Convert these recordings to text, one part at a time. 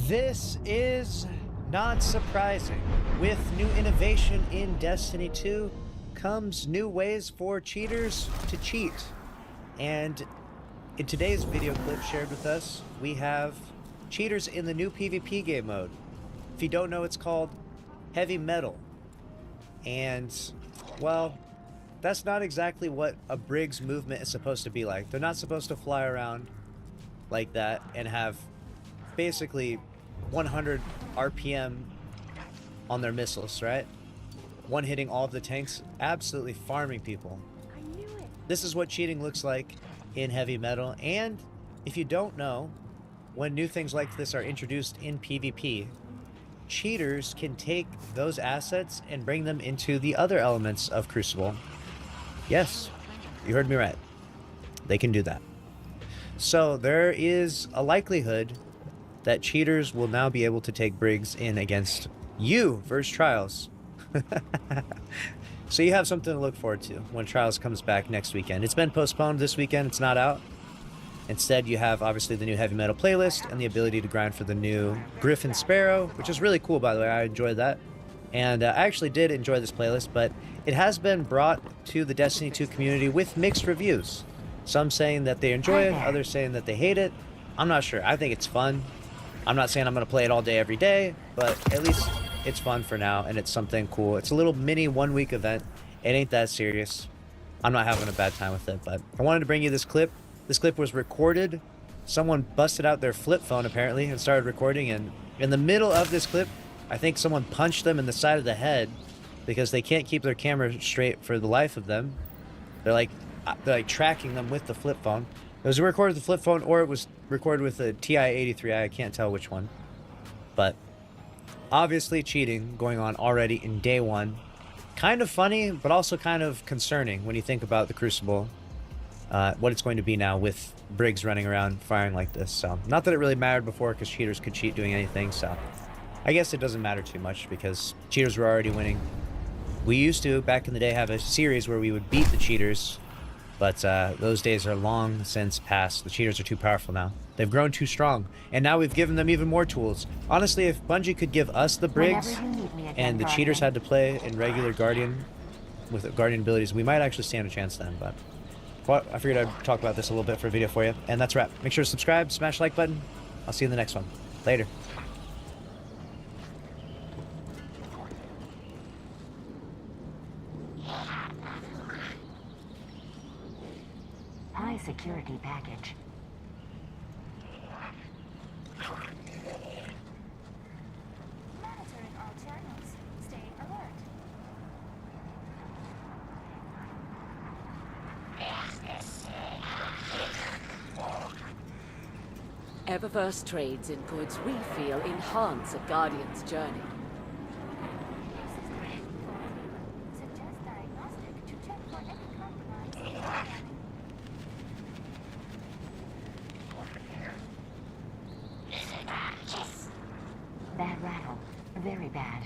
This is not surprising. With new innovation in Destiny 2 comes new ways for cheaters to cheat. And in today's video clip shared with us, we have cheaters in the new PvP game mode. If you don't know, it's called Heavy Metal. And, well, that's not exactly what a Briggs movement is supposed to be like. They're not supposed to fly around like that and have basically 100 RPM on their missiles, right? One hitting all of the tanks, absolutely farming people. I knew it. This is what cheating looks like in Heavy Metal, and if you don't know, when new things like this are introduced in PvP, cheaters can take those assets and bring them into the other elements of Crucible. Yes, you heard me right. They can do that. So there is a likelihood that cheaters will now be able to take Briggs in against you versus Trials. So you have something to look forward to when Trials comes back next weekend. It's been postponed this weekend, it's not out. Instead, you have obviously the new Heavy Metal playlist and the ability to grind for the new Griffin Sparrow, which is really cool, by the way. I enjoyed that. And I actually did enjoy this playlist, but it has been brought to the Destiny 2 community with mixed reviews. Some saying that they enjoy it, others saying that they hate it. I'm not sure. I think it's fun. I'm not saying I'm going to play it all day, every day, but at least it's fun for now, and it's something cool. It's a little mini one-week event. It ain't that serious. I'm not having a bad time with it, but I wanted to bring you this clip. This clip was recorded. Someone busted out their flip phone, apparently, and started recording, and in the middle of this clip, I think someone punched them in the side of the head because they can't keep their camera straight for the life of them. They're like tracking them with the flip phone. It was recorded with the flip phone, or it was recorded with a TI-83i. I can't tell which one. But obviously cheating going on already in day one. Kind of funny, but also kind of concerning when you think about the Crucible. What it's going to be now with Briggs running around firing like this. So, not that it really mattered before, because cheaters could cheat doing anything. So, I guess it doesn't matter too much because cheaters were already winning. We used to, back in the day, have a series where we would beat the cheaters. But those days are long since past. The cheaters are too powerful now. They've grown too strong. And now we've given them even more tools. Honestly, if Bungie could give us the Briggs and the cheaters had to play in regular Guardian with Guardian abilities, we might actually stand a chance then. But well, I figured I'd talk about this a little bit for a video for you. And that's a wrap. Make sure to subscribe, smash the like button. I'll see you in the next one. Later. High security package. Monitoring all channels. Stay alert. Eververse trades in goods we feel enhance a Guardian's journey. Suggest diagnostic to check for any compromise. Bad rattle. Very bad.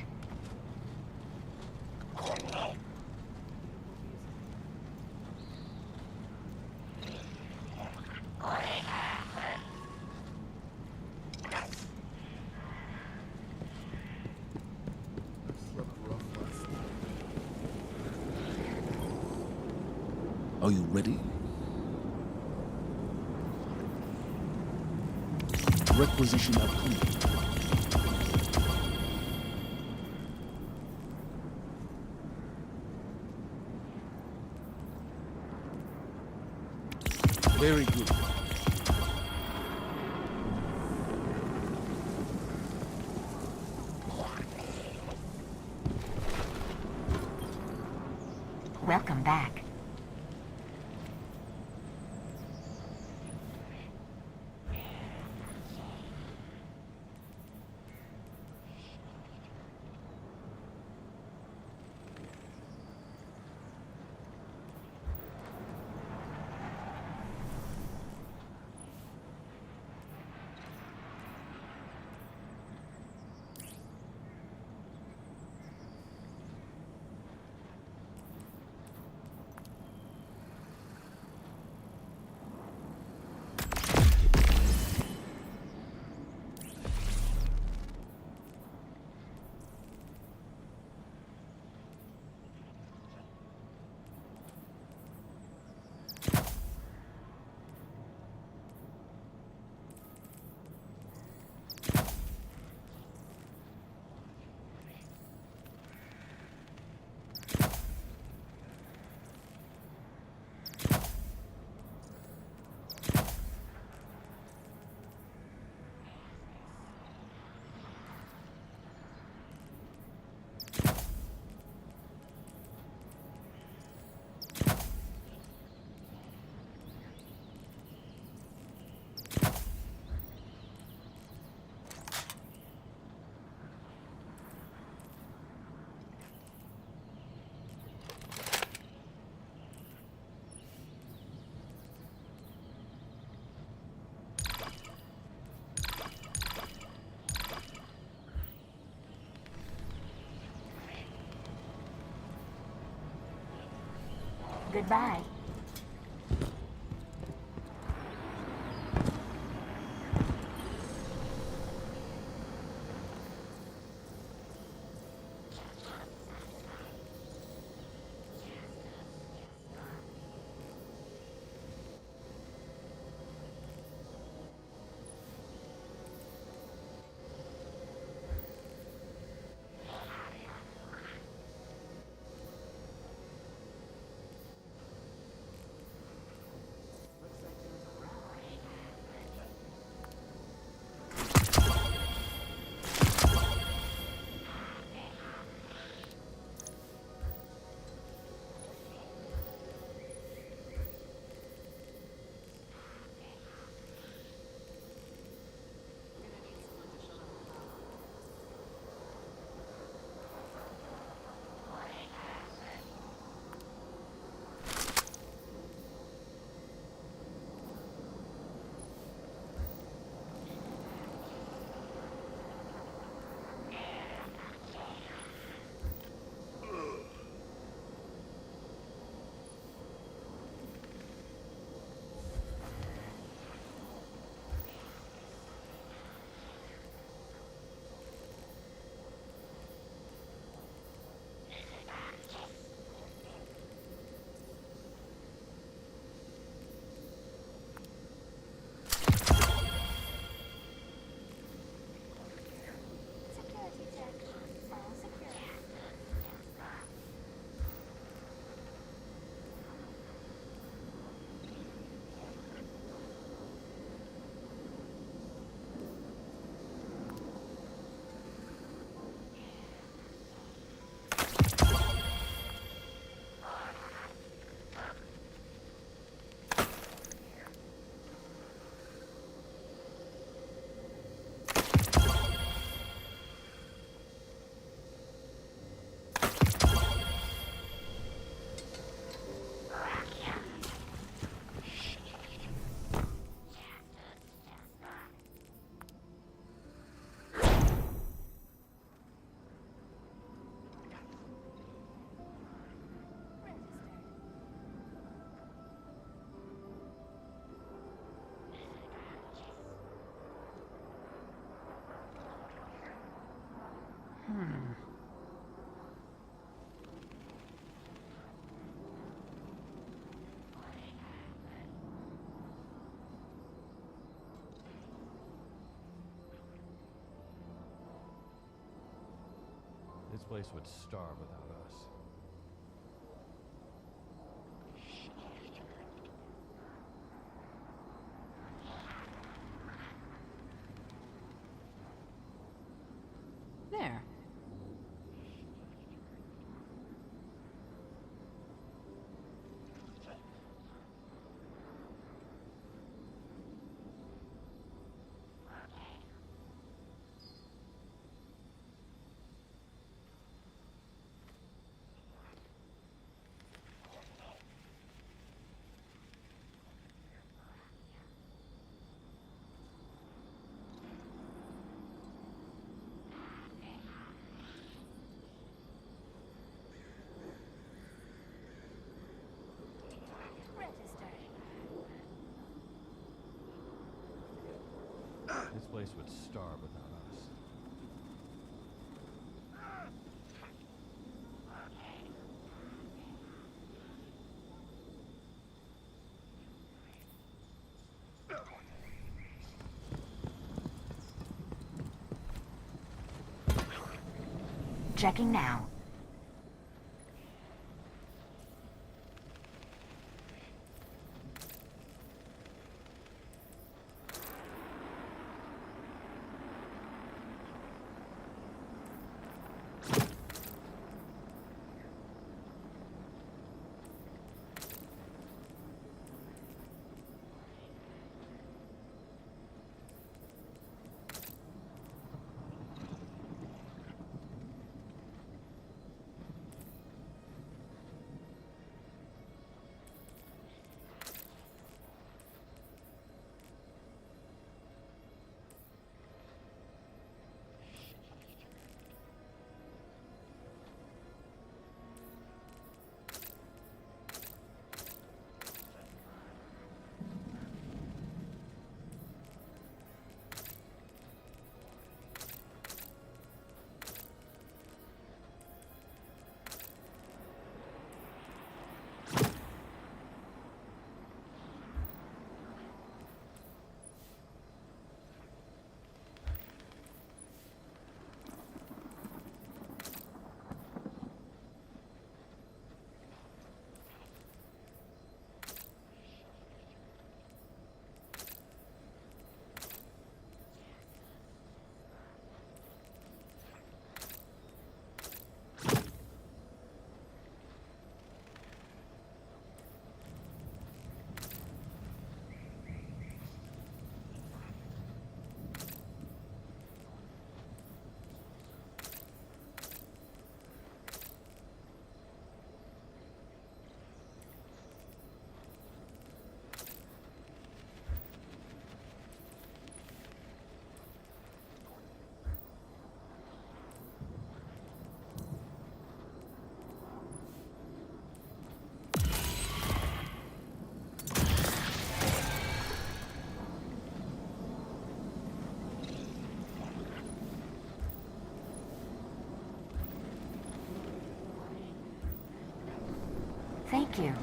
Are you ready? Requisition approved. Very good. Welcome back. Goodbye. Security check. All secure. This place would starve without us. There. Register. This place would starve without us. Checking now. Thank you.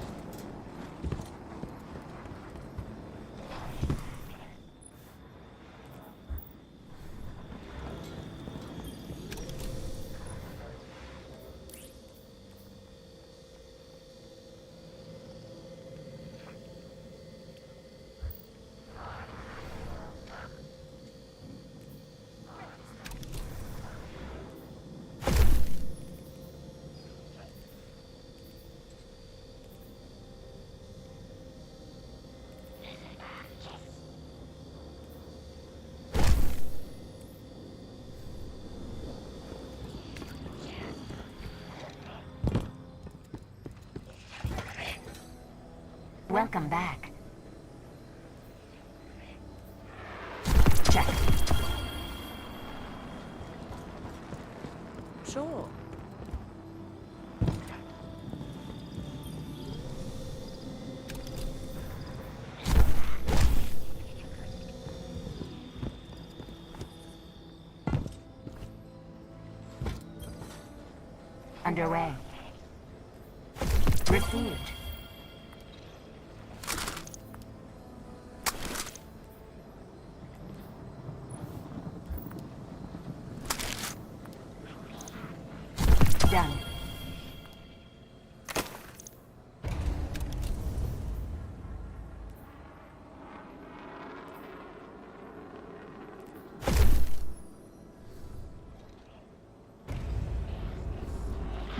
Welcome back. Check. Sure. Underway. Received. Done.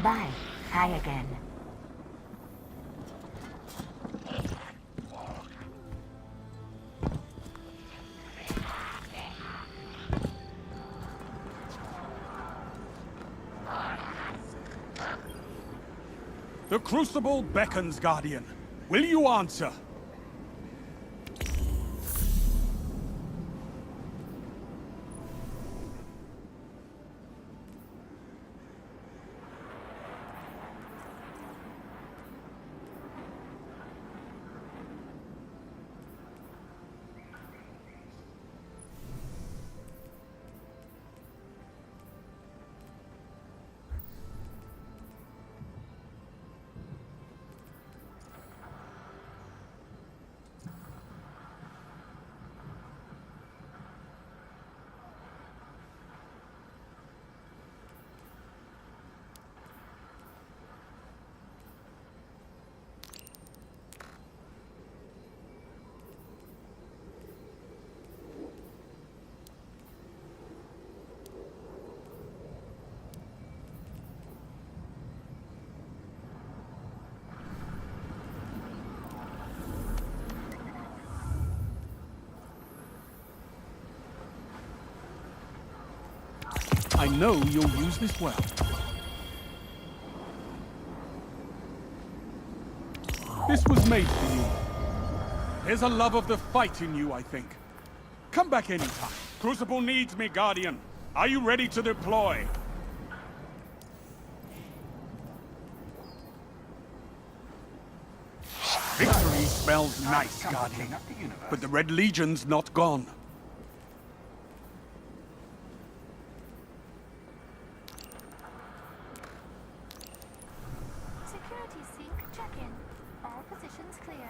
Bye. Hi again. The Crucible beckons, Guardian. Will you answer? I know you'll use this well. This was made for you. There's a love of the fight in you, I think. Come back anytime. Crucible needs me, Guardian. Are you ready to deploy? Victory smells nice, Guardian. But the Red Legion's not gone. Security sync check-in. All positions clear.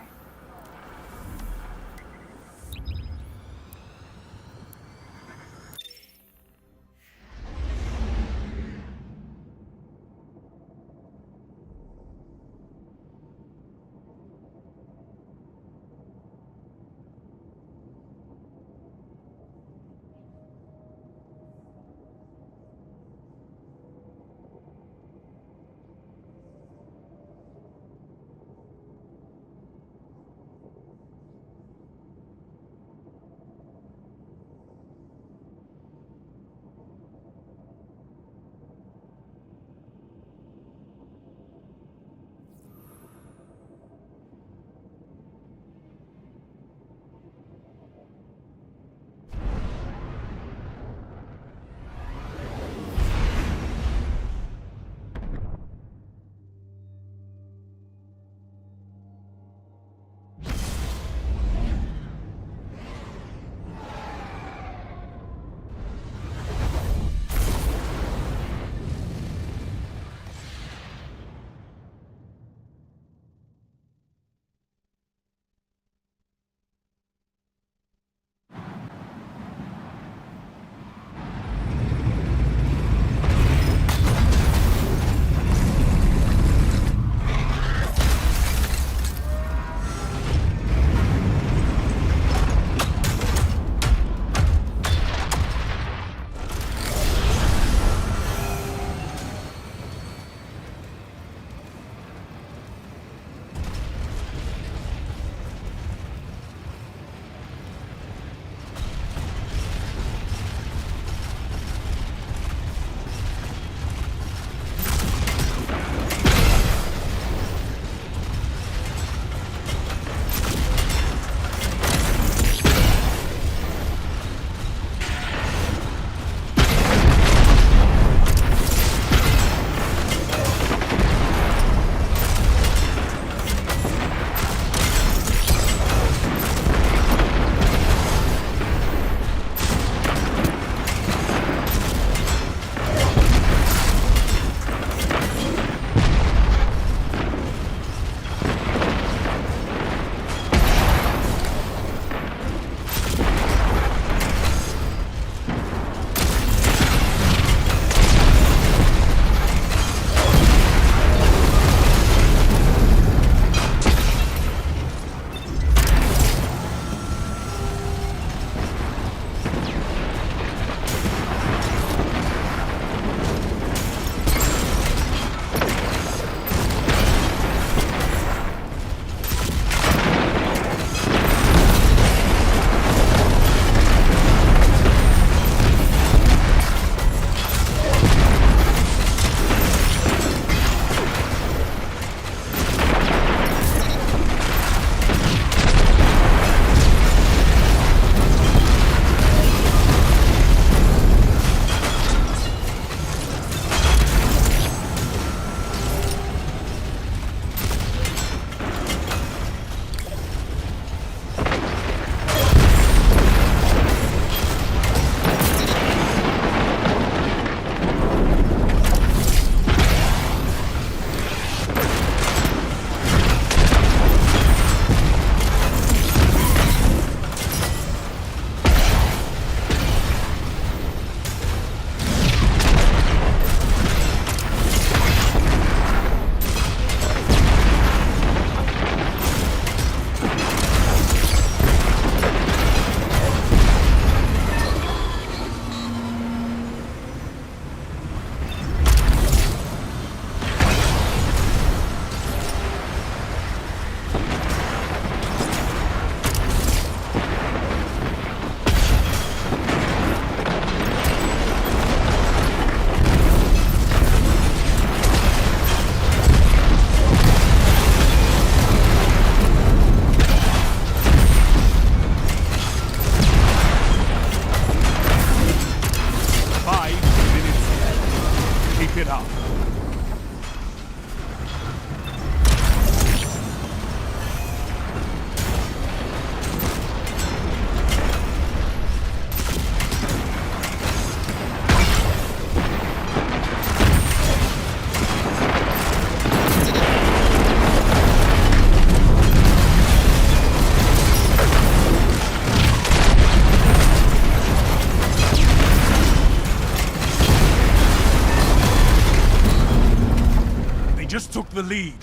took the lead.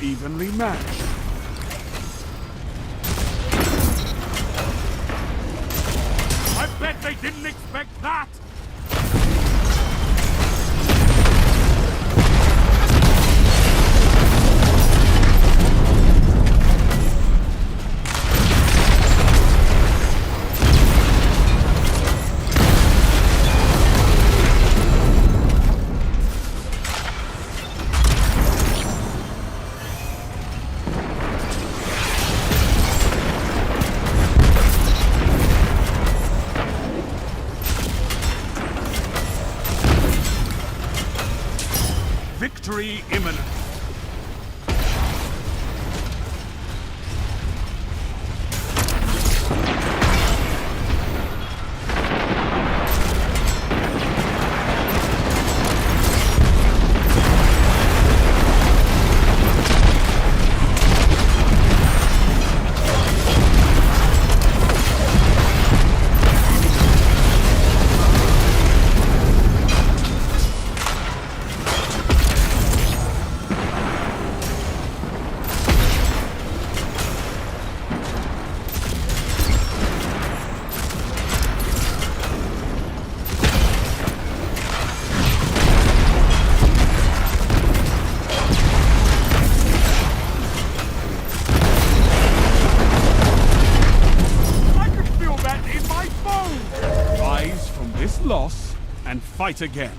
Evenly matched. I bet they didn't expect that! Victory imminent. Loss and fight again.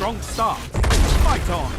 strong start. Fight on.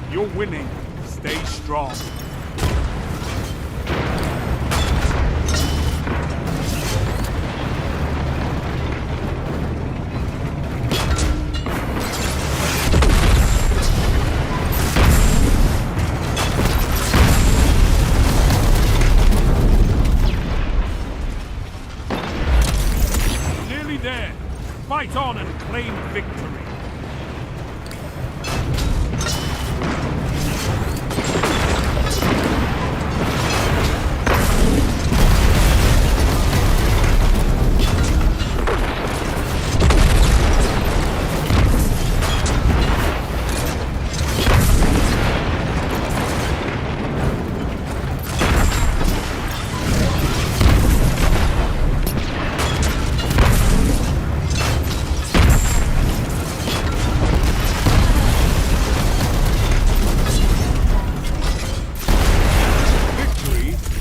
You're winning. Stay strong. Nearly there. Fight on and claim victory.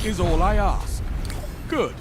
Is all I ask. Good.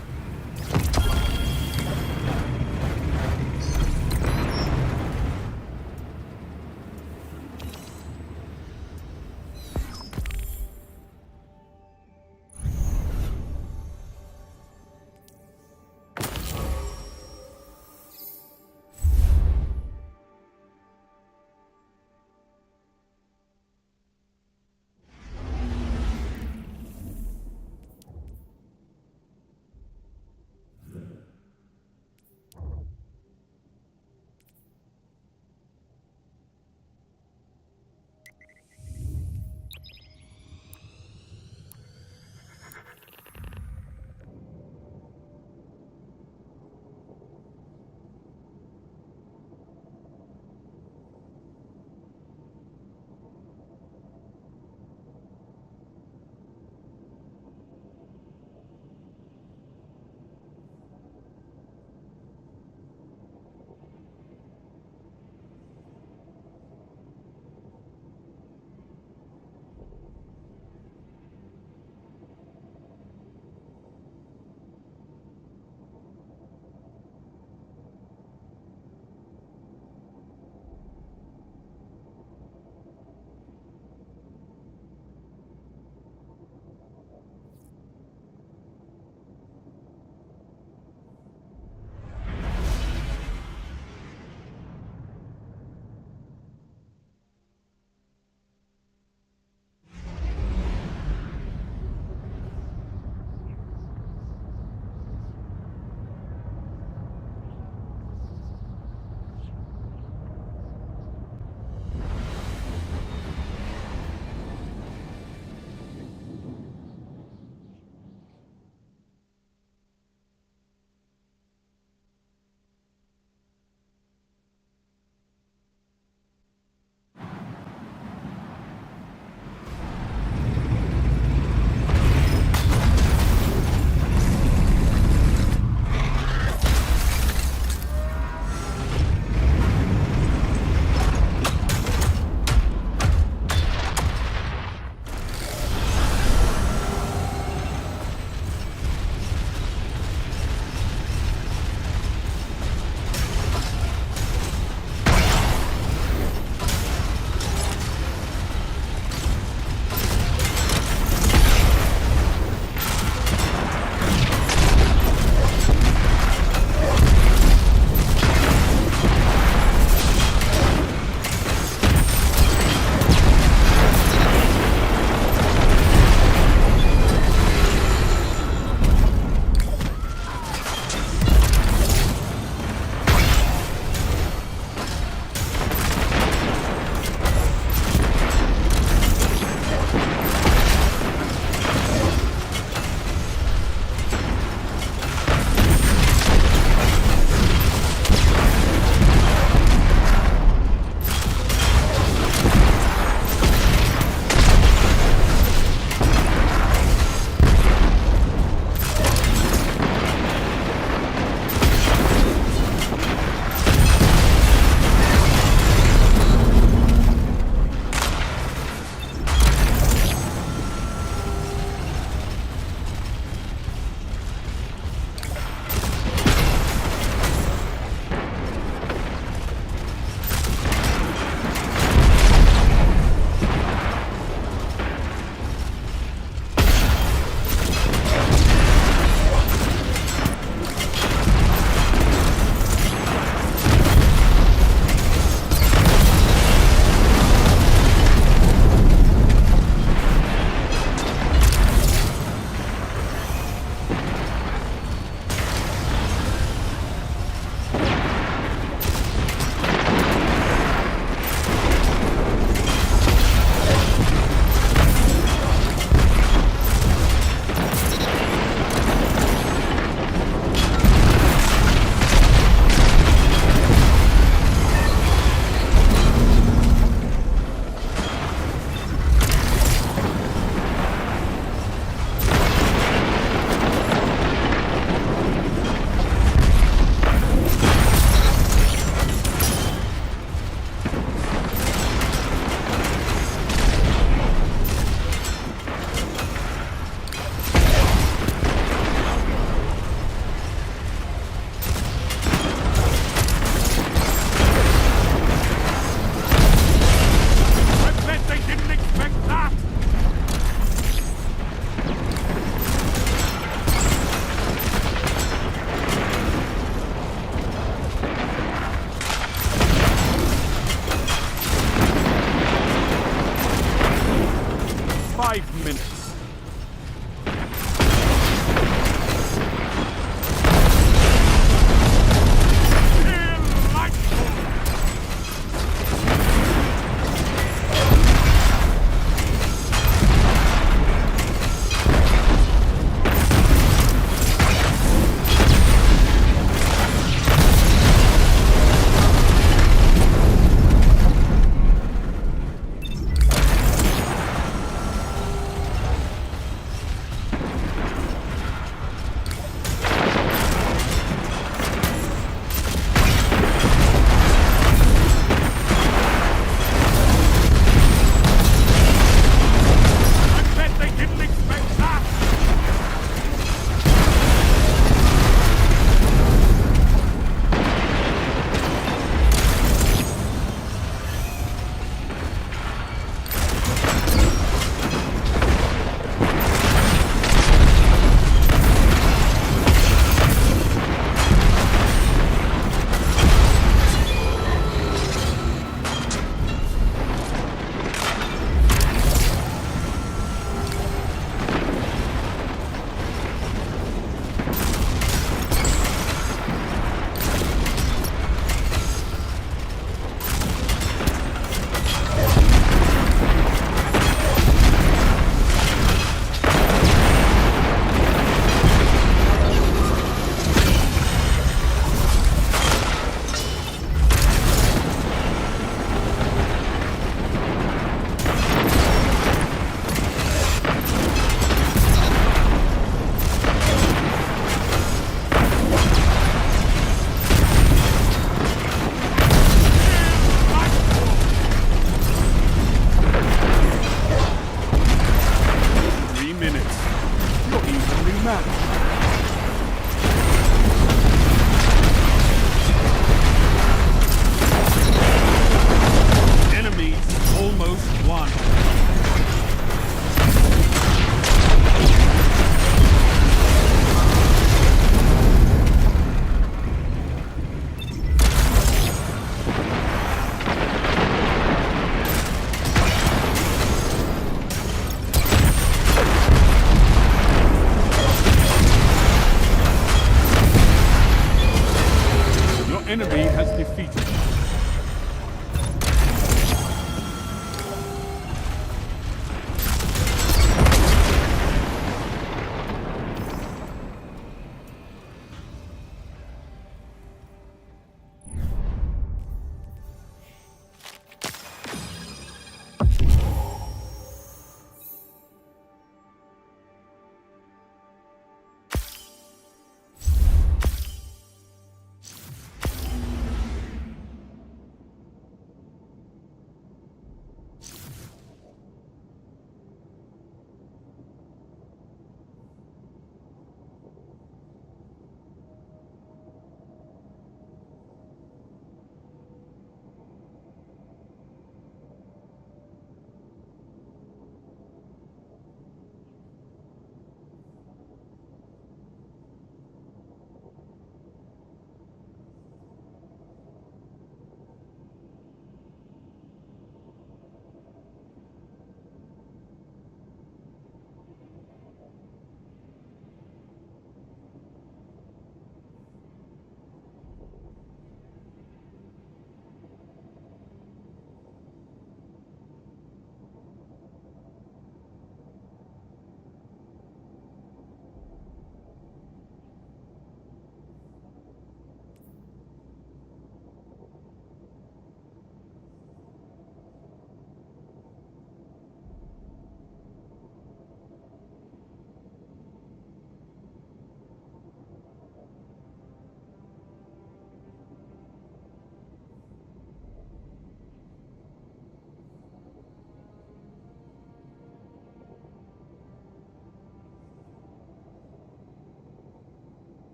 5 minutes.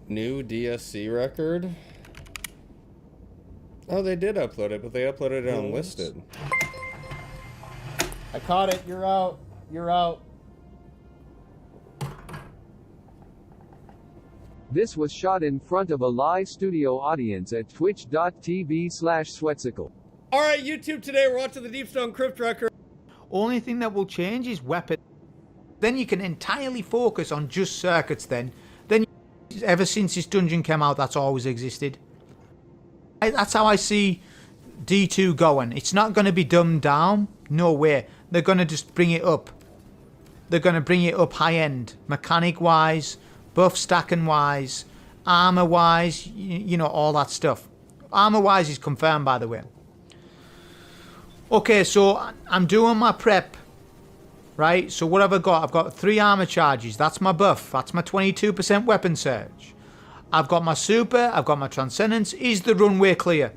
New DSC record? Oh, they did upload it, but they uploaded it unlisted. I caught it. You're out. You're out. This was shot in front of a live studio audience at twitch.tv/Swetsicle. Alright, YouTube, today we're watching the Deepstone Crypt record. Only thing that will change is weapon. Then you can entirely focus on just circuits then. Ever since this dungeon came out, that's always existed. That's how I see D2 going. It's not going to be dumbed down. No way. They're going to just bring it up. They're going to bring it up high end. Mechanic wise, buff stacking wise, armor wise, you know, all that stuff. Armor wise is confirmed, by the way. Okay, so I'm doing my prep. Right, so what have I got? I've got 3 armor charges. That's my buff. That's my 22% weapon surge. I've got my super. I've got my transcendence. Is the runway clear?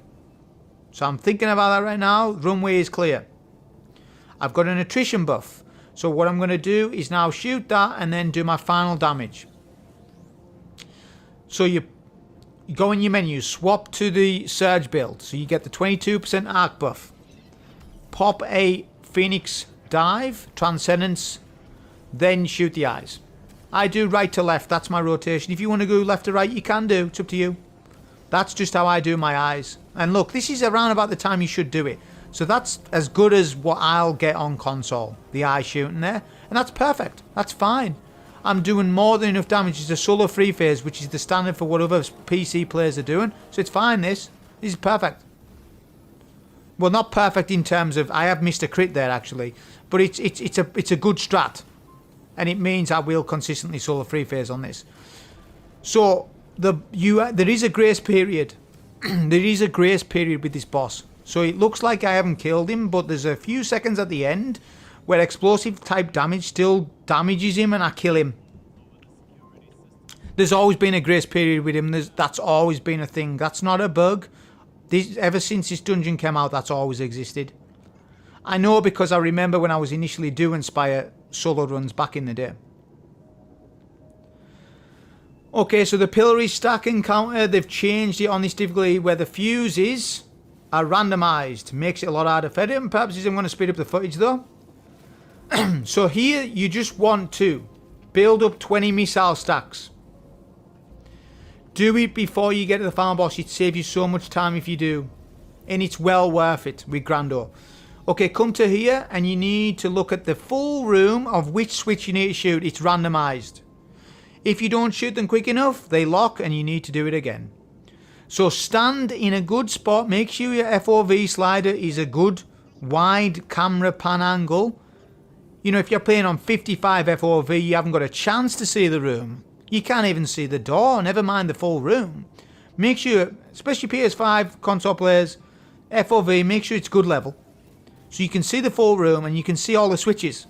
So I'm thinking about that right now. Runway is clear. I've got an attrition buff. So what I'm going to do is now shoot that and then do my final damage. So you go in your menu, swap to the surge build. So you get the 22% arc buff. Pop a Phoenix dive, transcendence, then shoot the eyes. I do right to left, that's my rotation. If you want to go left to right, you can do, it's up to you. That's just how I do my eyes. And look, this is around about the time you should do it. So that's as good as what I'll get on console, the eye shooting there. And that's perfect, that's fine. I'm doing more than enough damage. It's a solo free phase, which is the standard for what other PC players are doing. So it's fine, this is perfect. Well, not perfect in terms of, I have missed a crit there actually, but it's a good strat, and it means I will consistently solo free phase on this. So there is a grace period. There is a grace period with this boss. So it looks like I haven't killed him, but there's a few seconds at the end where explosive type damage still damages him and I kill him. There's always been a grace period with him. That's always been a thing. That's not a bug. Ever since this dungeon came out, that's always existed. I know because I remember when I was initially doing Spire solo runs back in the day. Okay, so the pillory stack encounter, they've changed it on this difficulty where the fuses are randomized. Makes it a lot harder for editing purposes. I'm going to speed up the footage though. So here you just want to build up 20 missile stacks. Do it before you get to the final boss. It saves you so much time if you do. And it's well worth it with Grando. Okay, come to here and you need to look at the full room of which switch you need to shoot. It's randomized. If you don't shoot them quick enough, they lock and you need to do it again. So stand in a good spot. Make sure your FOV slider is a good wide camera pan angle. You know, if you're playing on 55 FOV, you haven't got a chance to see the room. You can't even see the door, never mind the full room. Make sure, especially PS5 console players, FOV, make sure it's good level. So you can see the full room and you can see all the switches.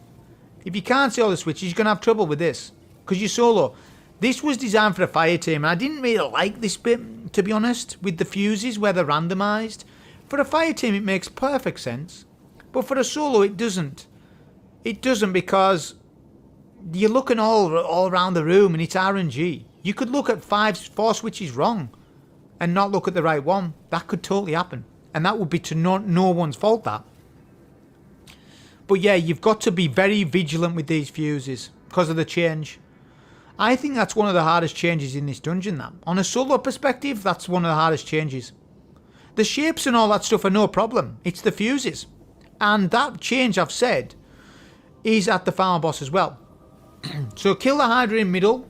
If you can't see all the switches, you're going to have trouble with this. Because you're solo. This was designed for a fire team, and I didn't really like this bit, to be honest, with the fuses where they're randomised. For a fire team, it makes perfect sense. But for a solo, it doesn't. It doesn't because you're looking all around the room and it's RNG. You could look at 4 switches wrong and not look at the right one. That could totally happen. And that would be to no one's fault, that. But yeah, you've got to be very vigilant with these fuses because of the change. I think that's one of the hardest changes in this dungeon, that. On a solo perspective, that's one of the hardest changes. The shapes and all that stuff are no problem. It's the fuses. And that change, I've said, is at the final boss as well. So kill the Hydra in middle.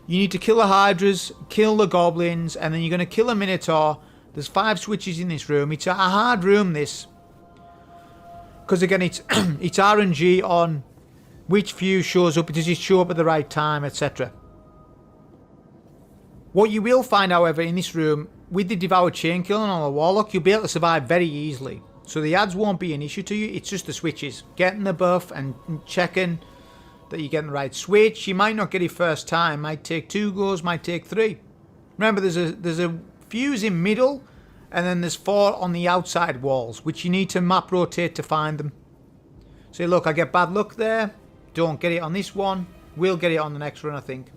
You need to kill the Hydras, kill the Goblins, and then you're going to kill a Minotaur. There's 5 switches in this room. It's a hard room, this. Because again, it's it's RNG on which fuse shows up. Does it show up at the right time, etc. What you will find, however, in this room, with the Devoured Chain Killing on the Warlock, you'll be able to survive very easily. So the ads won't be an issue to you. It's just the switches. Getting the buff and checking that you're getting the right switch. You might not get it first time. Might take 2 goes, might take 3. Remember, there's a fuse in middle, and then there's 4 on the outside walls, which you need to map rotate to find them. So look, I get bad luck there. Don't get it on this one. We'll get it on the next run, I think.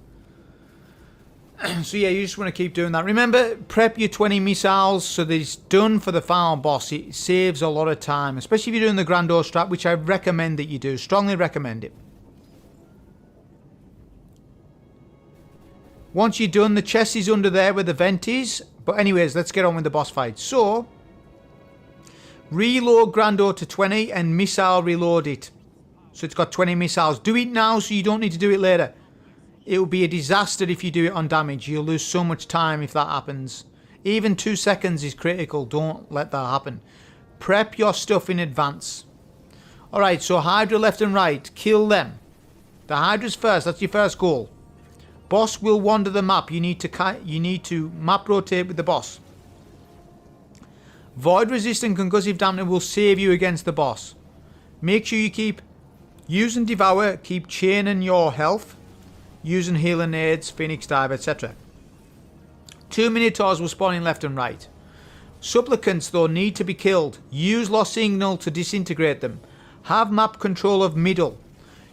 So yeah, you just want to keep doing that. Remember, prep your 20 missiles so that it's done for the final boss. It saves a lot of time, especially if you're doing the Grandeur strat, which I recommend that you do. Strongly recommend it. Once you're done, the chest is under there where the vent is. But anyways, let's get on with the boss fight. So, reload Grandeur to 20 and missile reload it. So it's got 20 missiles. Do it now so you don't need to do it later. It will be a disaster if you do it on damage. You'll lose so much time if that happens. Even 2 seconds is critical. Don't let that happen. Prep your stuff in advance. Alright, so Hydra left and right. Kill them. The Hydra's first. That's your first goal. Boss will wander the map. You need to map rotate with the boss. Void resist and concussive dampening will save you against the boss. Make sure you keep using Devour. Keep chaining your health. Using healing aids, Phoenix Dive, etc. 2 Minotaurs will spawn in left and right. Supplicants, though, need to be killed. Use Lost Signal to disintegrate them. Have map control of middle.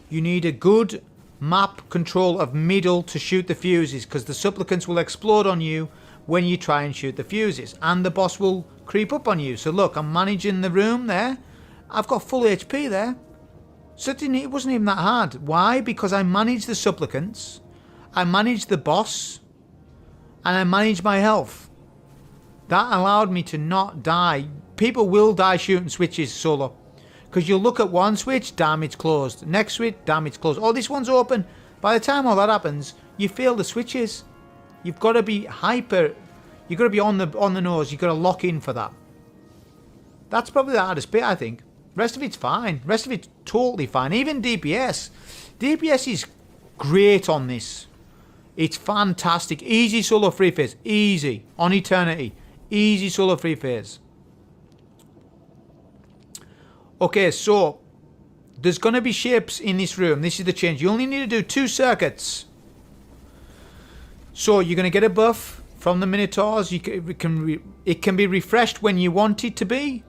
You need a good map control of middle to shoot the fuses, because the supplicants will explode on you when you try and shoot the fuses. And the boss will creep up on you. So look, I'm managing the room there. I've got full HP there. So it wasn't even that hard. Why? Because I managed the supplicants, I managed the boss, and I managed my health. That allowed me to not die. People will die shooting switches solo. Because you'll look at one switch, damage closed. Next switch, damage closed. Oh, this one's open. By the time all that happens, you fail the switches. You've got to be hyper. You've got to be on the nose. You've got to lock in for that. That's probably the hardest bit, I think. Rest of it's fine. Rest of it's totally fine. Even DPS. DPS is great on this. It's fantastic. Easy solo free phase. Easy. On Eternity. Easy solo free phase. Okay, so there's going to be shapes in this room. This is the change. You only need to do 2 circuits. So you're going to get a buff from the Minotaurs. It can be refreshed when you want it to be.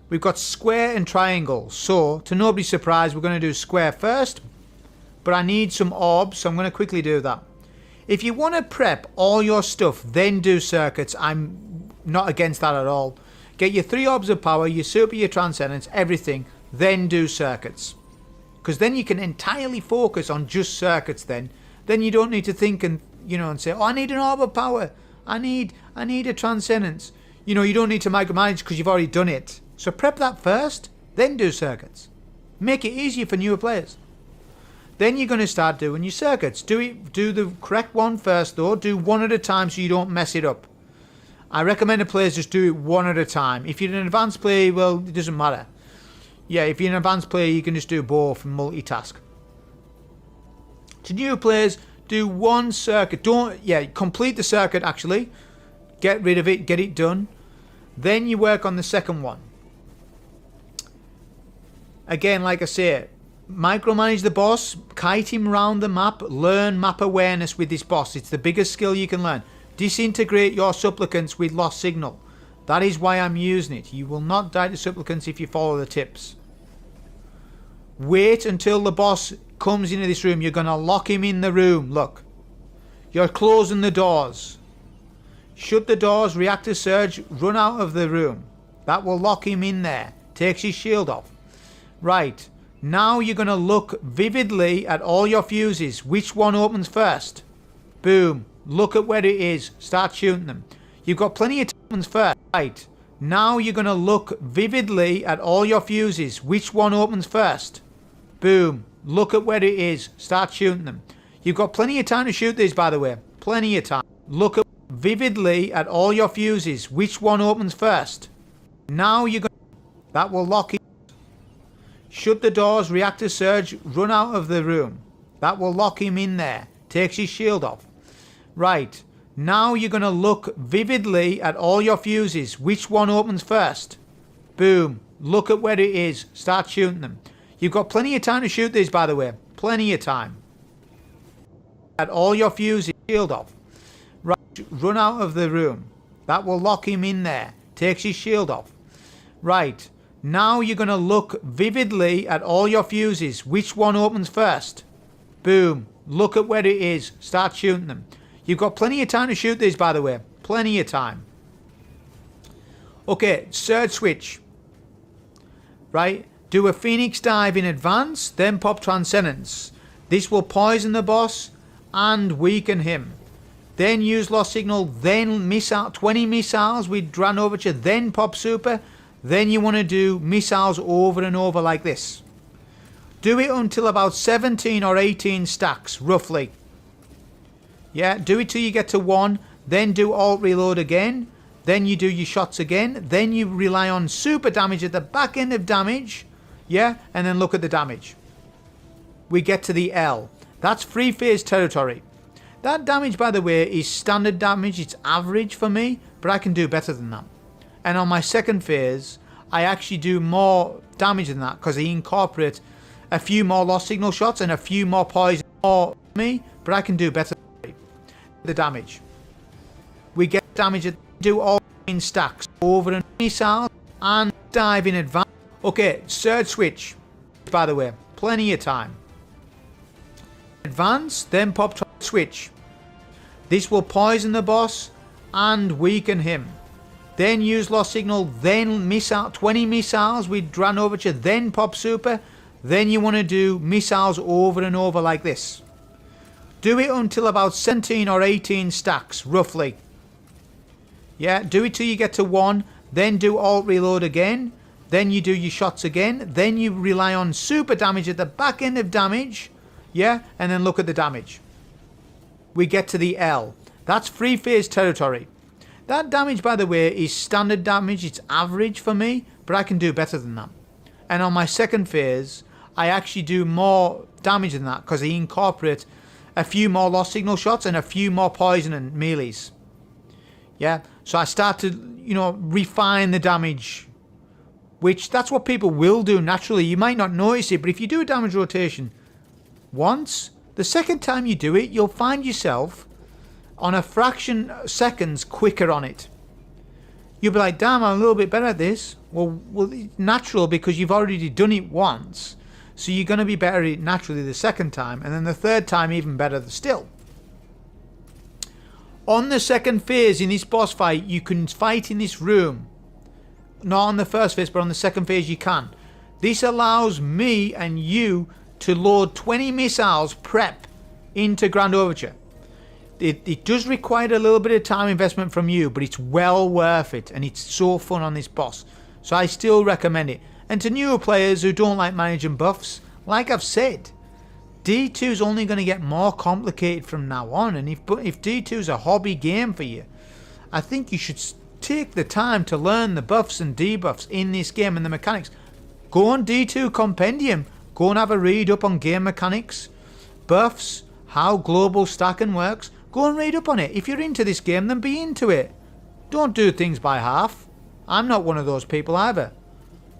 We've got square and triangle. So, to nobody's surprise, we're going to do square first. But I need some orbs, so I'm going to quickly do that. If you want to prep all your stuff, then do circuits. I'm not against that at all. Get your 3 orbs of power, your super, your transcendence, everything. Then do circuits. Because then you can entirely focus on just circuits then. Then you don't need to think and say, oh, I need an orb of power. I need a transcendence. You don't need to micromanage because you've already done it. So prep that first, then do circuits. Make it easier for newer players. Then you're going to start doing your circuits. Do the correct one first though. Do one at a time so you don't mess it up. I recommend the players just do it one at a time. If you're an advanced player, well, it doesn't matter. Yeah, if you're an advanced player, you can just do both and multitask. To new players, do one circuit. Complete the circuit actually. Get rid of it, get it done. Then you work on the second one. Again, like I say, micromanage the boss, kite him around the map, learn map awareness with this boss. It's the biggest skill you can learn. Disintegrate your supplicants with Lost Signal. That is why I'm using it. You will not die to supplicants if you follow the tips. Wait until the boss comes into this room. You're going to lock him in the room. Look. You're closing the doors. Shut the doors, reactor surge, run out of the room. That will lock him in there. Takes his shield off. Right, now you're going to look vividly at all your fuses. Which one opens first? Boom. Look at where it is. Start shooting them. You've got plenty of time first. Right, now you're going to look vividly at all your fuses. Which one opens first? Boom. Look at where it is. Start shooting them. You've got plenty of time to shoot these, by the way. Plenty of time. Look at vividly at all your fuses. Which one opens first? Now you're going to... That will lock it. Shut the doors, reactor surge, run out of the room. That will lock him in there. Takes his shield off. Right. Now you're going to look vividly at all your fuses. Which one opens first? Boom. Look at where it is. Start shooting them. You've got plenty of time to shoot these, by the way. Plenty of time. At all your fuses. Shield off. Right. Run out of the room. That will lock him in there. Takes his shield off. Right. Now you're going to look vividly at all your fuses. Which one opens first? Boom. Look at where it is. Start shooting them. You've got plenty of time to shoot these, by the way. Plenty of time. Okay, third switch. Right? Do a Phoenix dive in advance, then pop Transcendence. This will poison the boss and weaken him. Then use Lost Signal, then missile, 20 missiles with Grand Overture, then pop Super. Then you want to do missiles over and over like this. Do it until about 17 or 18 stacks, roughly. Yeah, do it till you get to 1, then do alt reload again, then you do your shots again, then you rely on super damage at the back end of damage, yeah, and then look at the damage. We get to the L. That's free phase territory. That damage, by the way, is standard damage. It's average for me, but I can do better than that. And on my second phase, I actually do more damage than that because I incorporate a few more Lost Signal shots and a few more poison for me, but I can do better than the damage. We get damage that do all in stacks over and missile and dive in advance. Okay, third switch, by the way, plenty of time. Advance, then pop switch. This will poison the boss and weaken him. Then use Lost Signal, then missile, 20 missiles with Grand Overture, then pop Super. Then you want to do missiles over and over like this. Do it until about 17 or 18 stacks, roughly. Yeah, do it till you get to 1, then do alt reload again, then you do your shots again, then you rely on super damage at the back end of damage, yeah, and then look at the damage. We get to the L. That's free phase territory. That damage, by the way, is standard damage. It's average for me, but I can do better than that. And on my second phase, I actually do more damage than that because I incorporate a few more Lost Signal shots and a few more poison and melees. Yeah, so I start to, refine the damage, which that's what people will do naturally. You might not notice it, but if you do a damage rotation once, the second time you do it, you'll find yourself on a fraction of seconds quicker on it. You'll be like, damn, I'm a little bit better at this. Well, it's natural because you've already done it once. So you're going to be better at it naturally the second time. And then the third time even better still. On the second phase in this boss fight, you can fight in this room. Not on the first phase, but on the second phase you can. This allows me and you to load 20 missiles prep into Grand Overture. It does require a little bit of time investment from you, but it's well worth it, and it's so fun on this boss. So I still recommend it. And to newer players who don't like managing buffs, like I've said, D2 is only going to get more complicated from now on, and if D2 is a hobby game for you, I think you should take the time to learn the buffs and debuffs in this game and the mechanics. Go on D2 Compendium, go and have a read up on game mechanics, buffs, how global stacking works. Go and read up on it. If you're into this game, then be into it. Don't do things by half. I'm not one of those people either.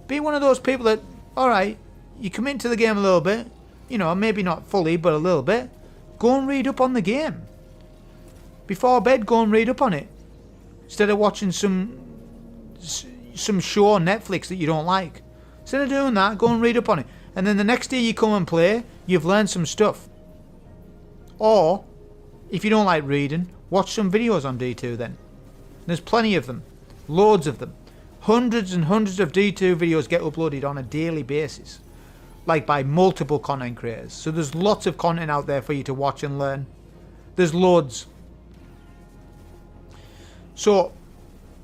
Be one of those people that, alright, you commit to the game a little bit, maybe not fully, but a little bit. Go and read up on the game. Before bed, go and read up on it. Instead of watching some show on Netflix that you don't like. Instead of doing that, go and read up on it. And then the next day you come and play, you've learned some stuff. Or, if you don't like reading, watch some videos on D2 then. There's plenty of them. Loads of them. Hundreds and hundreds of D2 videos get uploaded on a daily basis. Like by multiple content creators. So there's lots of content out there for you to watch and learn. There's loads. So,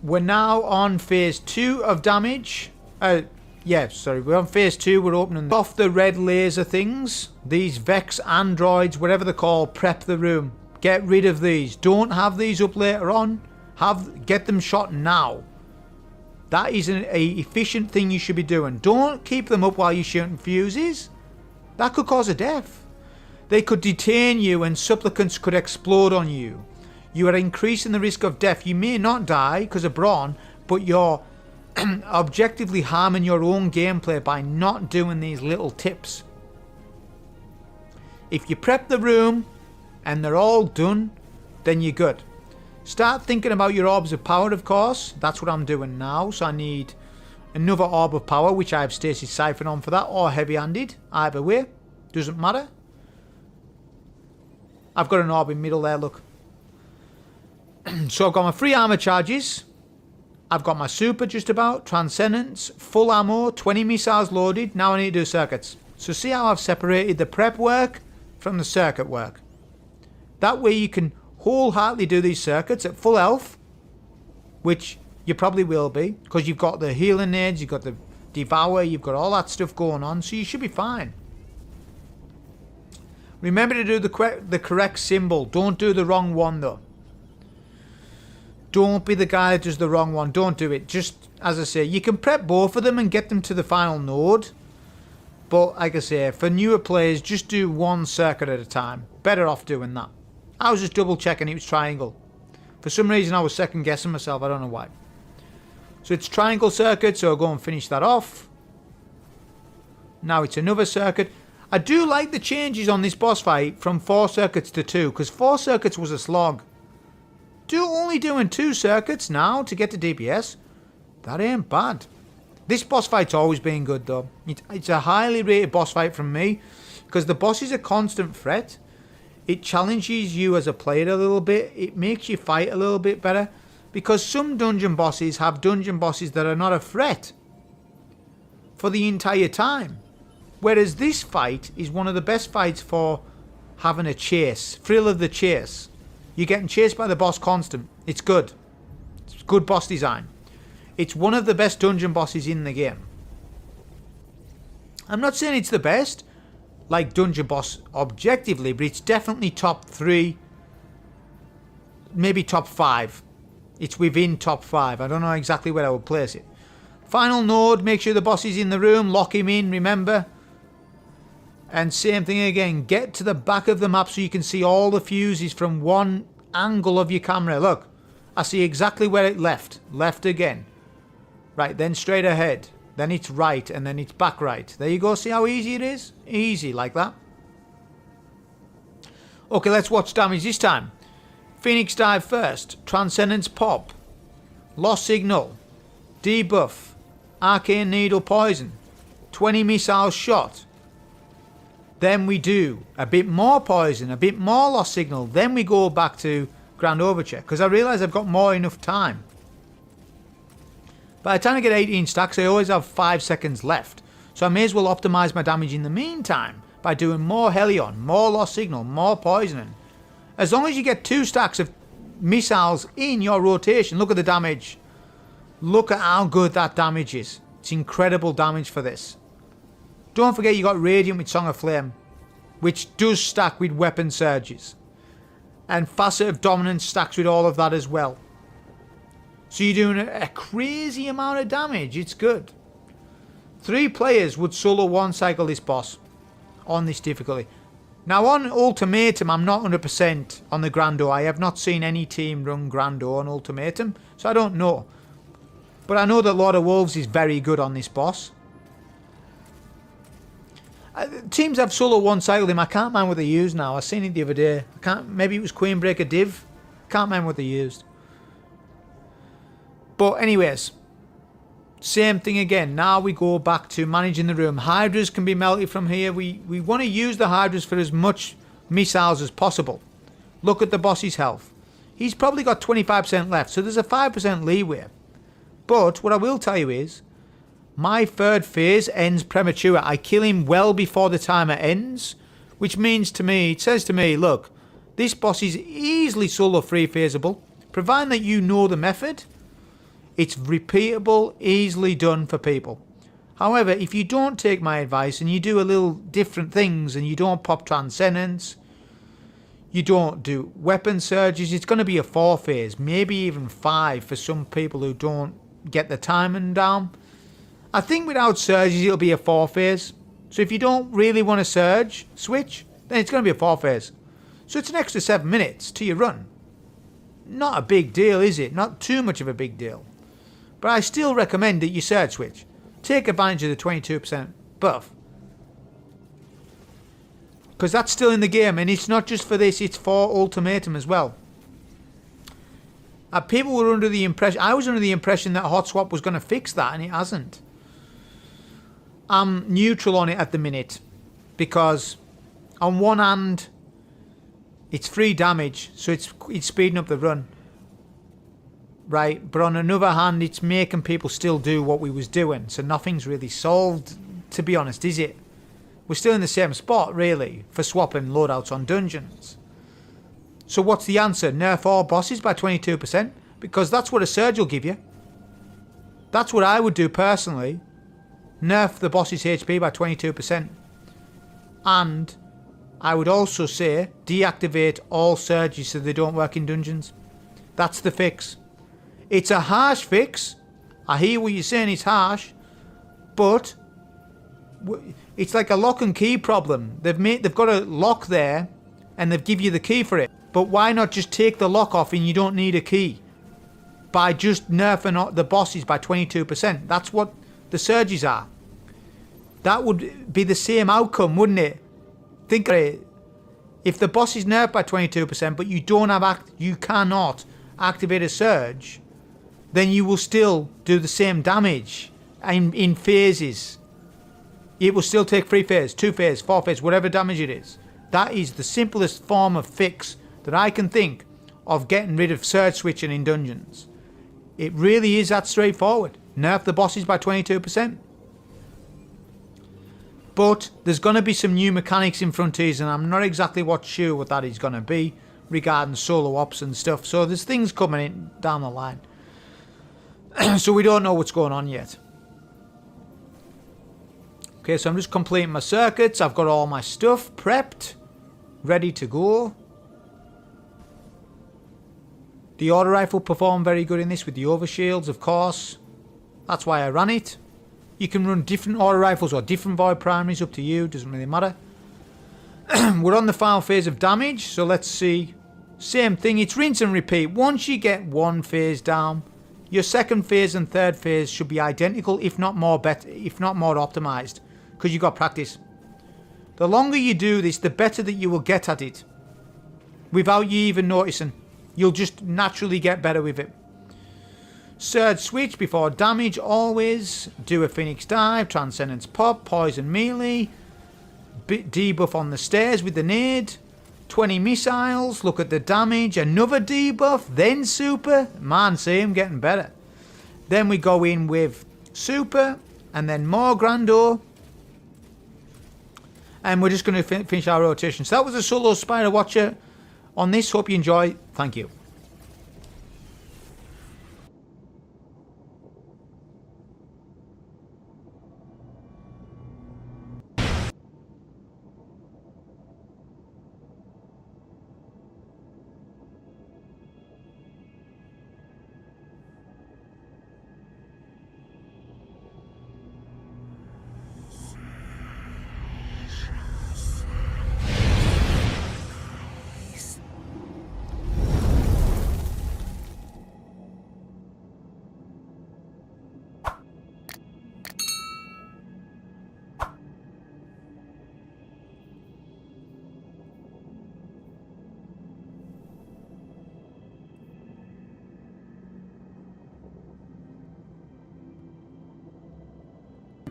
we're now on phase 2 of damage. We're on phase 2. We're opening off the red laser things. These Vex androids, whatever they're called, prep the room. Get rid of these. Don't have these up later on. Get them shot now. That is an efficient thing you should be doing. Don't keep them up while you're shooting fuses. That could cause a death. They could detain you and supplicants could explode on you. You are increasing the risk of death. You may not die because of brawn, but you're objectively harming your own gameplay by not doing these little tips. If you prep the room and they're all done, then you're good. Start thinking about your orbs of power, of course. That's what I'm doing now. So I need another orb of power, which I have Stasis Siphon on for that, or heavy-handed. Either way, doesn't matter. I've got an orb in middle there, look. So I've got my free armor charges. I've got my super just about, transcendence, full ammo, 20 missiles loaded. Now I need to do circuits. So see how I've separated the prep work from the circuit work. That way you can wholeheartedly do these circuits at full health, which you probably will be, because you've got the healing aids, you've got the devour, you've got all that stuff going on, so you should be fine. Remember to do the correct symbol. Don't do the wrong one though. Don't be the guy that does the wrong one. Don't do it. Just, as I say, you can prep both of them and get them to the final node. But, like I say, for newer players, just do one circuit at a time. Better off doing that. I was just double checking it was triangle. For some reason I was second guessing myself. I don't know why. So it's triangle circuit, so I'll go and finish that off. Now it's another circuit. I do like the changes on this boss fight from 4 circuits to 2, because 4 circuits was a slog. Only doing 2 circuits now to get to DPS. That ain't bad. This boss fight's always been good though. It's a highly rated boss fight from me, because the boss is a constant threat. It challenges you as a player a little bit. It makes you fight a little bit better, because some dungeon bosses have dungeon bosses that are not a threat for the entire time. Whereas this fight is one of the best fights for having a chase, thrill of the chase. You're getting chased by the boss constant. It's good. It's good boss design. It's one of the best dungeon bosses in the game. I'm not saying it's the best, like dungeon boss objectively, but it's definitely top 3, maybe top 5. It's within top 5. I don't know exactly where I would place it. Final node, make sure the boss is in the room, lock him in, remember. And same thing again, get to the back of the map so you can see all the fuses from one angle of your camera. Look, I see exactly where it left. Left again. Right, then straight ahead. Then it's right, and then it's back right. There you go, see how easy it is? Easy, like that. Okay, let's watch damage this time. Phoenix dive first. Transcendence pop. Lost signal. Debuff. Arcane needle poison. 20 missiles shot. Then we do a bit more poison, a bit more lost signal. Then we go back to Grand Overture, because I realise I've got more enough time. By the time I get 18 stacks, I always have 5 seconds left. So I may as well optimise my damage in the meantime by doing more Helion, more lost signal, more poisoning. As long as you get 2 stacks of missiles in your rotation, look at the damage. Look at how good that damage is. It's incredible damage for this. Don't forget you got Radiant with Song of Flame, which does stack with weapon surges. And Facet of Dominance stacks with all of that as well. So you're doing a crazy amount of damage. It's good. 3 players would solo one cycle this boss on this difficulty. Now on Ultimatum, I'm not 100% on the Grando. I have not seen any team run Grando on Ultimatum, so I don't know. But I know that Lord of Wolves is very good on this boss. Teams have solo one cycled him. I can't mind what they used now. I seen it the other day. Maybe it was Queenbreaker Div. Can't mind what they used. But anyways, same thing again. Now we go back to managing the room. Hydras can be melted from here. We want to use the Hydras for as much missiles as possible. Look at the boss's health. He's probably got 25% left, so there's a 5% leeway. But what I will tell you is, my 3rd phase ends premature. I kill him well before the timer ends, which means to me, it says to me, look, this boss is easily solo 3 phaseable, providing that you know the method. It's repeatable, easily done for people. However, if you don't take my advice and you do a little different things and you don't pop Transcendence, you don't do weapon surges, it's going to be a 4 phase, maybe even 5 for some people who don't get the timing down. I think without surges it'll be a 4 phase. So if you don't really want to surge, switch, then it's going to be a 4 phase. So it's an extra 7 minutes to your run. Not a big deal, is it? Not too much of a big deal. But I still recommend that you surge switch. Take advantage of the 22% buff. Because that's still in the game, and it's not just for this, it's for Ultimatum as well. People were under the impression, I was under the impression that Hot Swap was going to fix that, and it hasn't. I'm neutral on it at the minute, because on one hand, it's free damage, so it's speeding up the run. right? But on another hand, it's making people still do what we was doing. So nothing's really solved, to be honest, is it? We're still in the same spot, really, for swapping loadouts on dungeons. So what's the answer? Nerf all bosses by 22%? Because that's what a surge will give you. That's what I would do personally. Nerf the boss's HP by 22%. And I would also say deactivate all surges so they don't work in dungeons. That's the fix. It's a harsh fix. I hear what you're saying, it's harsh. But it's like a lock and key problem. They've got a lock there and they've give you the key for it. But why not just take the lock off and you don't need a key? By just nerfing the bosses by 22%. That's what the surges are. That would be the same outcome, wouldn't it? Think of it. If the boss is nerfed by 22%, but you don't have you cannot activate a surge, then you will still do the same damage in phases. It will still take 3 phases, 2 phases, 4 phases, whatever damage it is. That is the simplest form of fix that I can think of getting rid of surge switching in dungeons. It really is that straightforward. Nerf the bosses by 22%. But there's going to be some new mechanics in Frontiers, and I'm not exactly sure what that is going to be regarding solo ops and stuff. So there's things coming in down the line. So we don't know what's going on yet. Okay, so I'm just completing my circuits. I've got all my stuff prepped, ready to go. The auto rifle performed very good in this with the overshields, of course. That's why I ran it. You can run different auto rifles or different void primaries, up to you, doesn't really matter. We're on the final phase of damage, so let's see. Same thing, it's rinse and repeat. Once you get one phase down, your second phase and third phase should be identical, if not more optimized, because you've got practice. The longer you do this, the better that you will get at it, without you even noticing. You'll just naturally get better with it. Surge switch before damage, always. Do a Phoenix dive, Transcendence pop, poison melee. Debuff on the stairs with the nade. 20 missiles, look at the damage. Another debuff, then super. Man, see him getting better. Then we go in with super, and then more Grando. And we're just going to finish our rotation. So that was a solo Spider Watcher on this. Hope you enjoy. Thank you.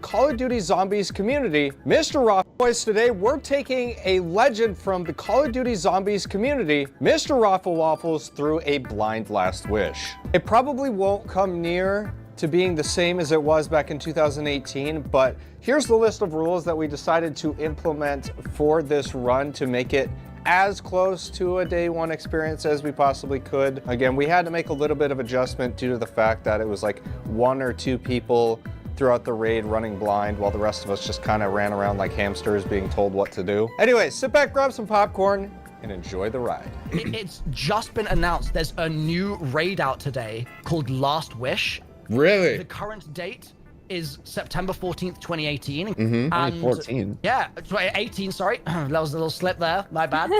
Call of Duty Zombies community, Mr. Raffle. Boys, today we're taking a legend from the Call of Duty Zombies community, Mr. Raffle Waffles, through a blind last wish. It probably won't come near to being the same as it was back in 2018, but here's the list of rules that we decided to implement for this run to make it as close to a day one experience as we possibly could. Again, we had to make a little bit of adjustment due to the fact that it was like 1 or 2 people throughout the raid running blind while the rest of us just kind of ran around like hamsters being told what to do. Anyway, sit back, grab some popcorn, and enjoy the ride. It's just been announced there's a new raid out today called Last Wish. Really? The current date is September 14th, 2018. Mm-hmm. And 14. Yeah, 18, sorry. That was a little slip there, my bad.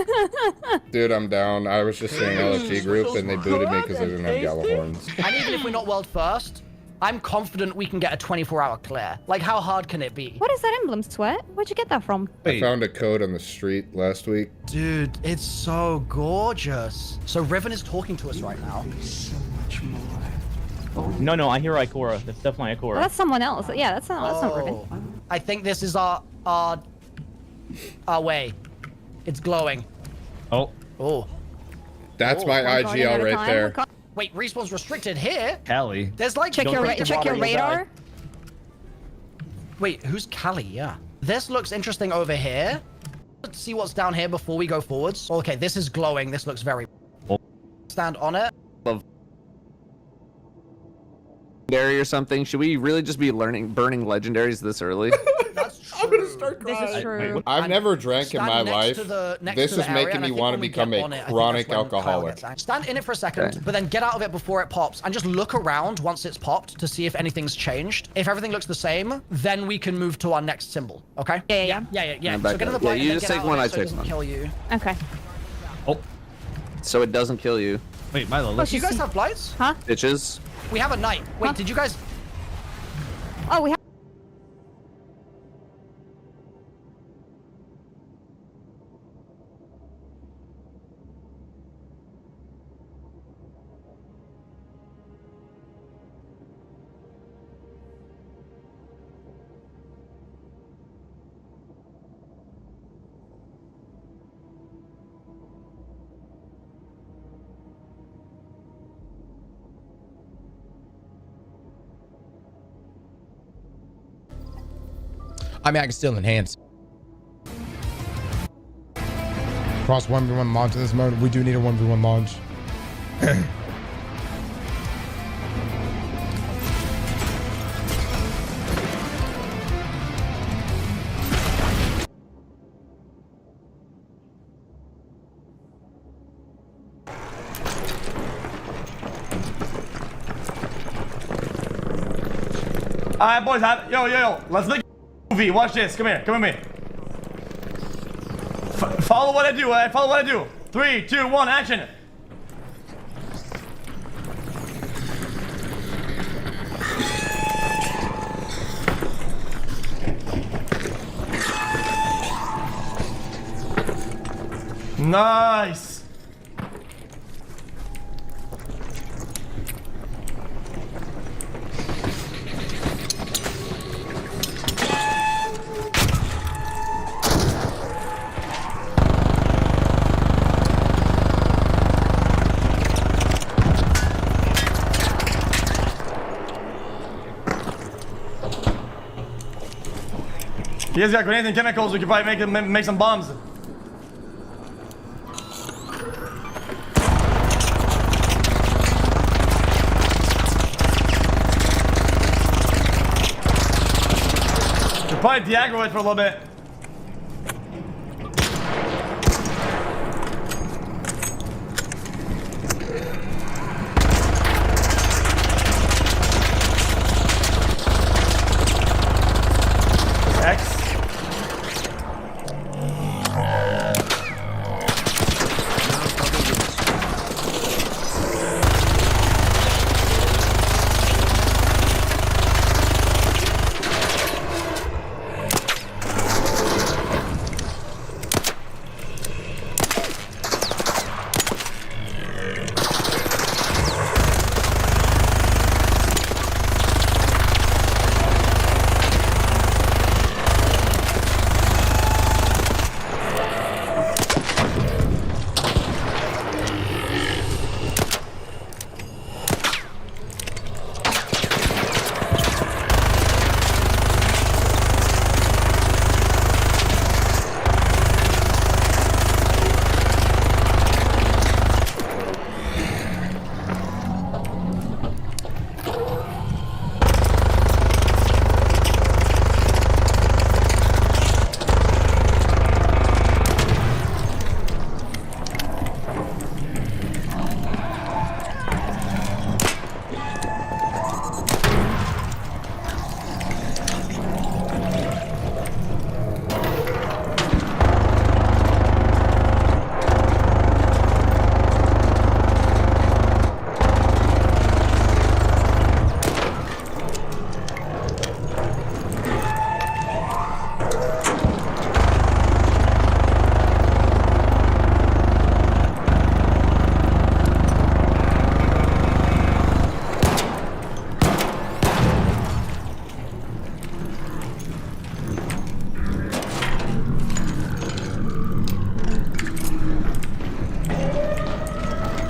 Dude, I'm down. I was just saying LFG group and they booted me because they didn't have Galahorns. And even if we're not world first, I'm confident we can get a 24-hour clear. Like, how hard can it be? What is that emblem, Sweat? Where'd you get that from? I found a code on the street last week. Dude, it's so gorgeous. So Riven is talking to us right now. No, I hear Ikora. That's definitely Ikora. Well, that's someone else. Yeah, that's not Riven. I think this is our way. It's glowing. Oh. That's my IGL right there. Wait, respawn's restricted here? Callie. There's like... Check your radar. Wait, who's Callie? Yeah. This looks interesting over here. Let's see what's down here before we go forwards. Okay, this is glowing. This looks very... Stand on it. Legendary or something. Should we really just be burning legendaries this early? That's true. I'm gonna start crying. This is true. I've never drank in my life. This is making me want to become a chronic alcoholic. Stand in it for a second, but then get out of it before it pops, and just look around once it's popped to see if anything's changed. If everything looks the same, then we can move to our next symbol. Okay? Yeah. So get in the blind you and just then take get one, out I of it so it take doesn't one. kill you. Okay. So it doesn't kill you. Wait, Milo, Do let's you guys have blights? Huh? Bitches. We have a knight. Wait, did you guys... Oh, we have. I mean, I can still enhance. Cross 1v1 launch in this mode. We do need a 1v1 launch. All right, boys. Yo. Let's make a movie. Watch this. Come here. Come with me. Follow what I do. All right? Follow what I do. 3, 2, 1, action. Nice. You guys got grenades and chemicals, we could probably make some bombs. Could probably de-aggro it for a little bit.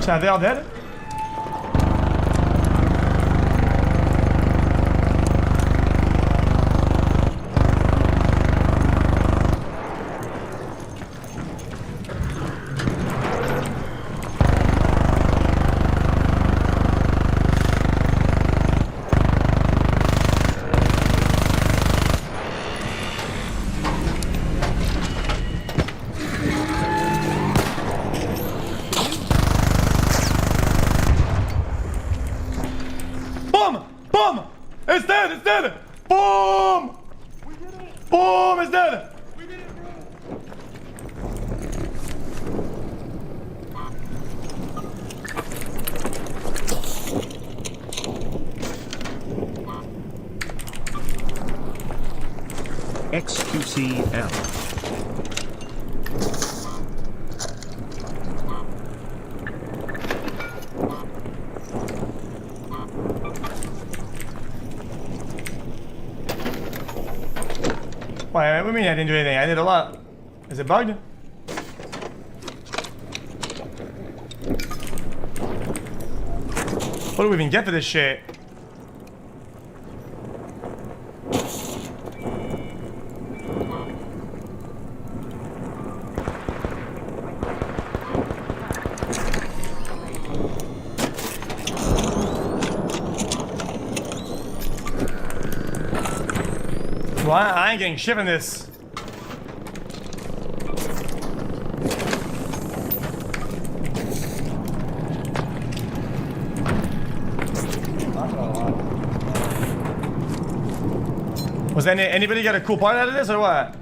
Are they all dead? Boom! It's dead! XQCL. Wait, what do you mean I didn't do anything? I did a lot. Is it bugged? What do we even get for this shit? Well, I ain't getting shit from this. Was anybody get a cool part out of this or what?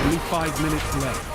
Only 5 minutes left.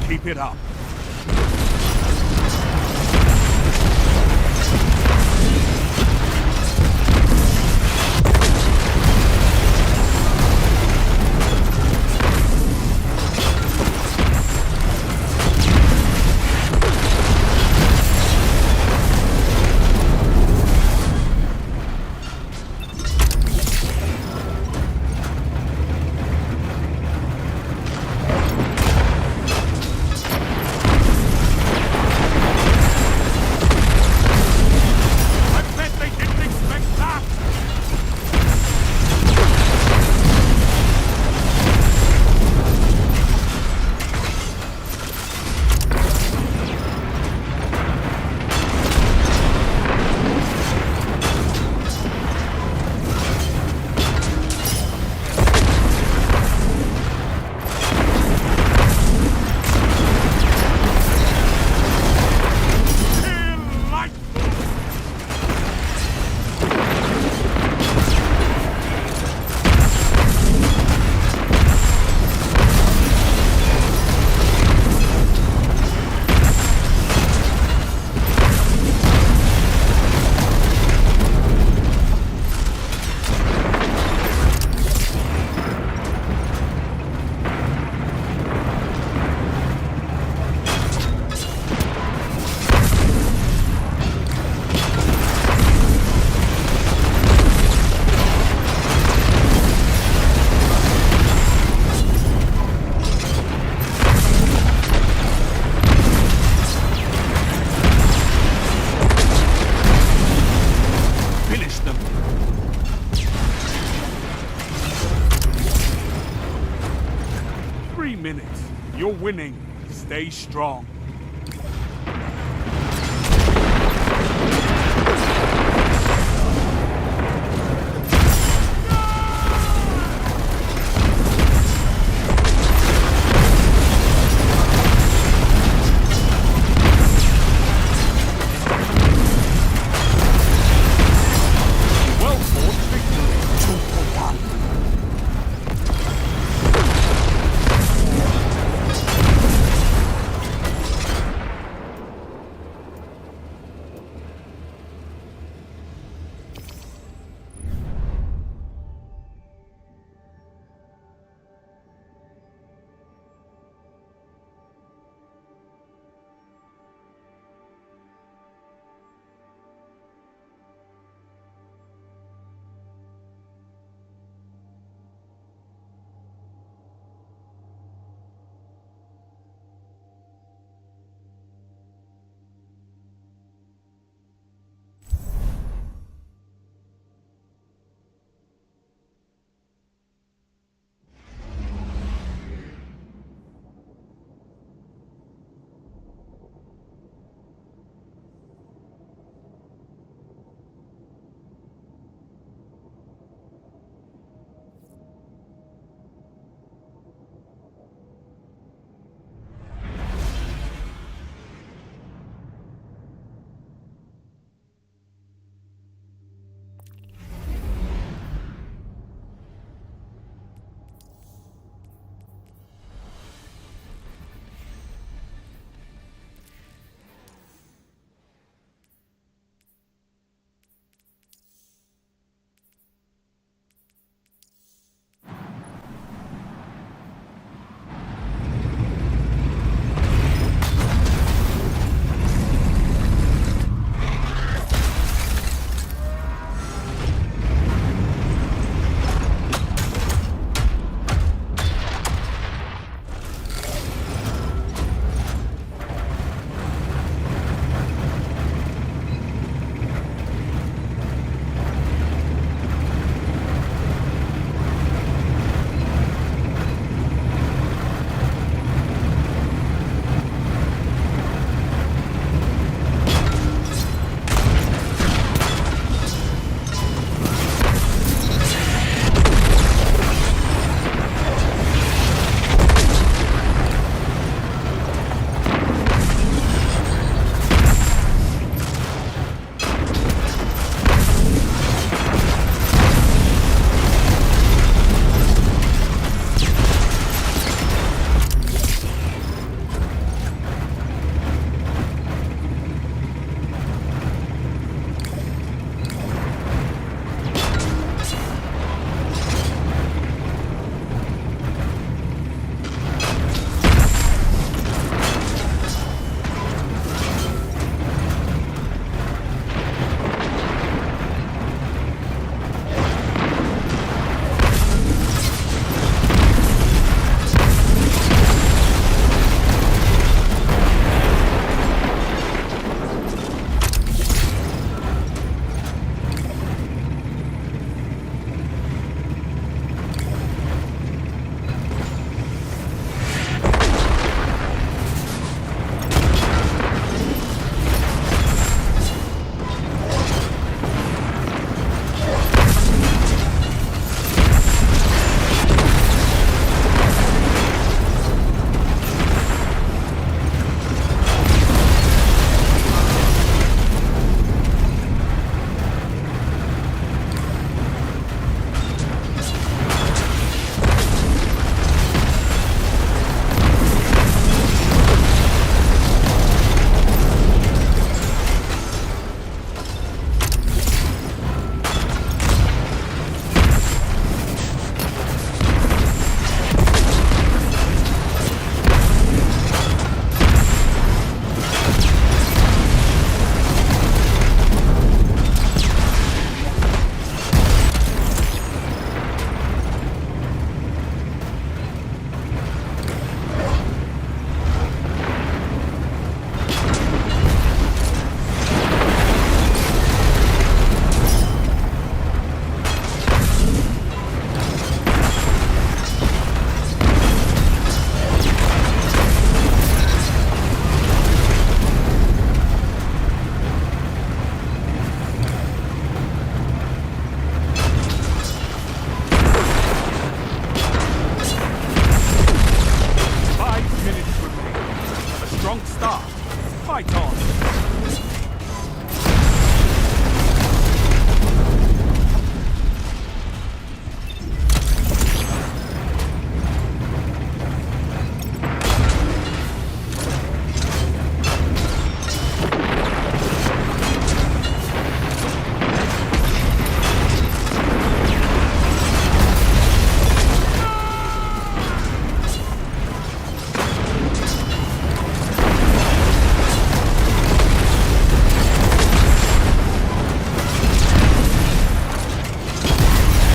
Keep it up. Finish them. Minutes. You're winning. Stay strong.